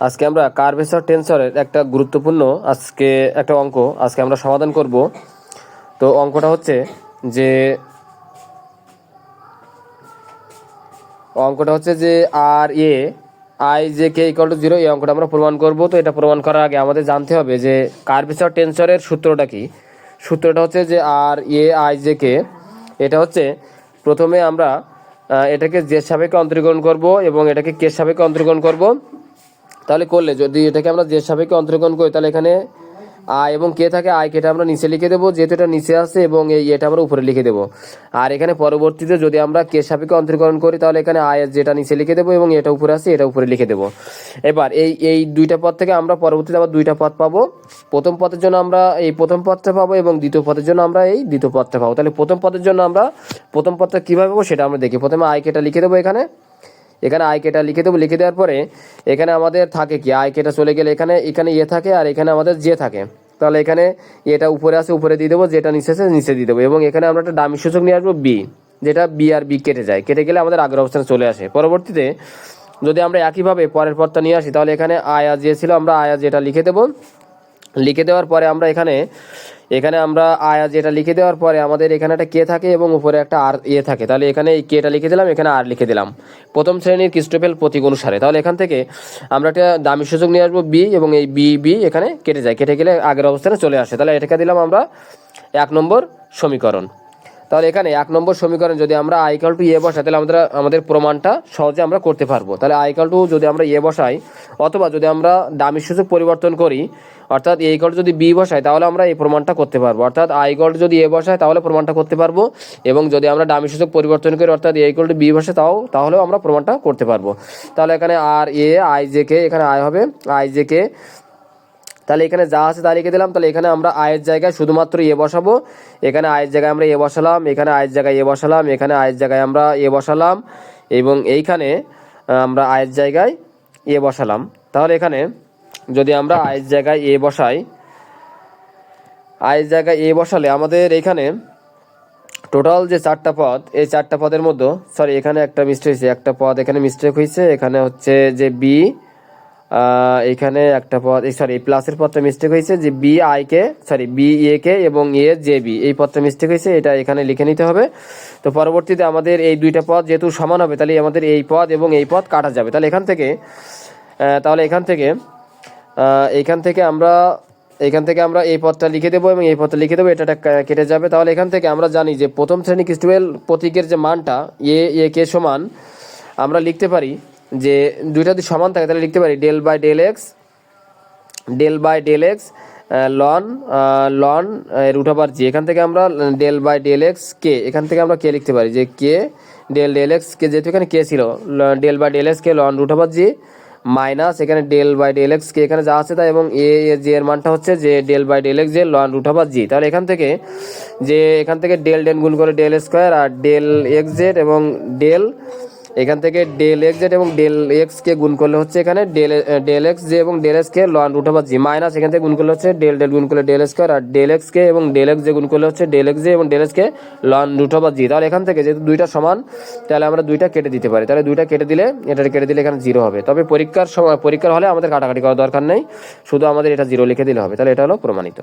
আজকে আমরা কার্ভেচার টেন্সরের একটা গুরুত্বপূর্ণ একটা অঙ্ক আজকে আমরা সমাধান করব। তো অঙ্কটা হচ্ছে যে আর A I J K equal to 0 এই অঙ্কটা আমরা প্রমাণ করব। তো এটা প্রমাণ করার আগে আমাদের জানতে হবে যে কার্ভেচার টেন্সরের সূত্রটা কি। সূত্রটা হচ্ছে যে আর এ আই জে কে, এটা হচ্ছে প্রথমে আমরা এটাকে জের সাপেক্ষে অন্তরীকরণ করব এবং এটাকে কে সাপেক্ষে অন্তরীকরণ করব। তাহলে করলে যদি এটাকে আমরা জের সাপেক্ষে অন্তরীকরণ করি তাহলে এখানে আই এবং কে থাকে, আই কেটা আমরা নিচে লিখে দেবো যেহেতু এটা নিচে আসে, এবং এটা আমরা উপরে লিখে দেবো। আর এখানে পরবর্তীতে যদি আমরা কে সাপেক্ষে অন্তরীকরণ করি তাহলে এখানে আই যেটা নিচে লিখে দেবো এবং এটা উপরে আসে এটা উপরে লিখে দেবো। এবার এই দুইটা পদ থেকে আমরা পরবর্তীতে আবার দুইটা পদ পাবো। প্রথম পদের জন্য আমরা এই প্রথম পদটা পাবো এবং দ্বিতীয় পদের জন্য আমরা এই দ্বিতীয় পদটা পাবো। তাহলে প্রথম পদের জন্য আমরা প্রথম পদটা কীভাবে পাবো সেটা আমরা দেখি। প্রথমে আই কেটা লিখে দেবো, এখানে আই কেটা লিখে দেবো। লিখে দেওয়ার পরে এখানে আমাদের থাকে কি, আই কেটা চলে গেলে এখানে এ থাকে আর এখানে আমাদের জে থাকে। তাহলে এখানে এটা উপরে আসে উপরে দিয়ে দেবো, যেটা নিচে আছে নিচে দিয়ে দেবো, এবং এখানে আমরা একটা ডামি সূচক নিয়ে আসবো বি, যেটা বি আর বি কেটে যায়, কেটে গেলে আমাদের আগের অবস্থানে চলে আসে। পরবর্তীতে যদি আমরা একইভাবে পরের পদটা নিয়ে আসি তাহলে এখানে আয়া যে ছিল আমরা আয়া যেটা লিখে দেবো। লিখে দেওয়ার পরে আমরা এখানে আমরা আয়া যেটা লিখে দেওয়ার পরে আমাদের এখানে একটা কে থাকে এবং উপরে একটা আর থাকে। তাহলে এখানে এই কেটা লিখে দিলাম, এখানে আর লিখে দিলাম প্রথম শ্রেণীর ক্রিস্টোফেল প্রতীক অনুসারে। তাহলে এখান থেকে আমরা একটা দামি সূচক নিয়ে আসবো বি, এবং এই বি এখানে কেটে যায়, কেটে গেলে আগের অবস্থানে চলে আসে। তাহলে এটাকে দিলাম আমরা 1 নম্বর সমীকরণ। তাহলে এখানে 1 নম্বর সমীকরণ যদি আমরা আই ইকুয়াল টু এ বসাই তাহলে আমাদের প্রমাণটা সহজে আমরা করতে পারবো। তাহলে আই ইকুয়াল টু যদি আমরা এ বসাই, অথবা যদি আমরা দামি সূচক পরিবর্তন করি, অর্থাৎ এ ইকুয়াল টু যদি বি বসাই তাহলে আমরা এই প্রমাণটা করতে পারবো। অর্থাৎ আই ইকুয়াল টু যদি এ বসাই তাহলে প্রমাণটা করতে পারবো, এবং যদি আমরা দামি সূচক পরিবর্তন করি অর্থাৎ এ ইকুয়াল টু বি বসাই তাহলেও আমরা প্রমাণটা করতে পারবো। তাহলে এখানে আর এ আই জে কে, এখানে আই হবে আই জে কে। তাহলে এখানে যা আছে তা লিখে দিলাম। তাহলে এখানে আমরা আয়ের জায়গায় শুধুমাত্র এ বসাবো, এখানে আয়ের জায়গায় আমরা এ বসালাম, এখানে আয়ের জায়গায় এ বসালাম, এখানে আয়ের জায়গায় আমরা এ বসালাম, এবং এইখানে আমরা আয়ের জায়গায় এ বসালাম। তাহলে এখানে যদি আমরা আয়ের জায়গায় এ বসাই, আয়ের জায়গায় এ বসালে আমাদের এখানে টোটাল যে 4টা পদ, এই 4টা পদের মধ্যে এখানে একটা মিস্টেক হয়েছে, একটা পদ এখানে মিস্টেক হয়েছে, এখানে হচ্ছে যে বি, এখানে একটা পদ এই প্লাসের পদটা মিস্টেক হয়েছে, যে B I K B A কে এবং এ জে বি এই পদটা মিস্টেক হয়েছে, এটা এখানে লিখে নিতে হবে। তো পরবর্তীতে আমাদের এই দুইটা পদ যেহেতু সমান হবে তাহলে আমাদের এই পদ এবং এই পদ কাটা যাবে। তাহলে এখান থেকে আমরা এই পদটা লিখে দেবো এবং এই পদটা লিখে দেবো, এটা কেটে যাবে। তাহলে এখান থেকে আমরা জানি যে প্রথম শ্রেণী ক্রিস্টোফেল প্রতীকের যে মানটা এ কে সমান আমরা লিখতে পারি যে দুইটা যদি সমান থাকে তাহলে লিখতে পারি del by del x ln root over G. এখান থেকে আমরা ডেল বাই ডেল এক্স কে, এখান থেকে আমরা কে লিখতে পারি যে কে ডেল এক্স কে, যেহেতু এখানে কে ছিল, del by del x K loan root over G minus এখানে ডেল বাই ডেল এক্স কে এখানে যা আছে তাই, এবং জে এর মানটা হচ্ছে যে del by del x J ln root over G. তাহলে এখান থেকে ডেল গুণ করে ডেল স্কোয়ার আর ডেল এক্স জেড, এবং এখান থেকে ডেল এক্স জেড এবং ডেল এক্স কে গুণ করলে হচ্ছে এখানে ডেল এক্স জে এবং ডেল এক্স কে লন রুট ওভার জি মাইনাস এখান থেকে গুণ করলে হচ্ছে ডেল গুণ করলে ডেল স্কোয়ার আর ডেল এক্স কে এবং ডেল এক্স জে গুণ করলে হচ্ছে ডেল এক্স জে এবং ডেল এক্স কে লন রুট ওভার জি। তাহলে এখান থেকে যেহেতু দুইটা সমান তাহলে আমরা দুইটা কেটে দিতে পারি। তাহলে দুইটা কেটে দিলে এখানে 0 হবে। তবে পরীক্ষার হলে আমাদের কাটাকাটি করার দরকার নেই, শুধু আমাদের এটা 0 লিখে দিলে হবে। তাহলে এটা হলো প্রমাণিত।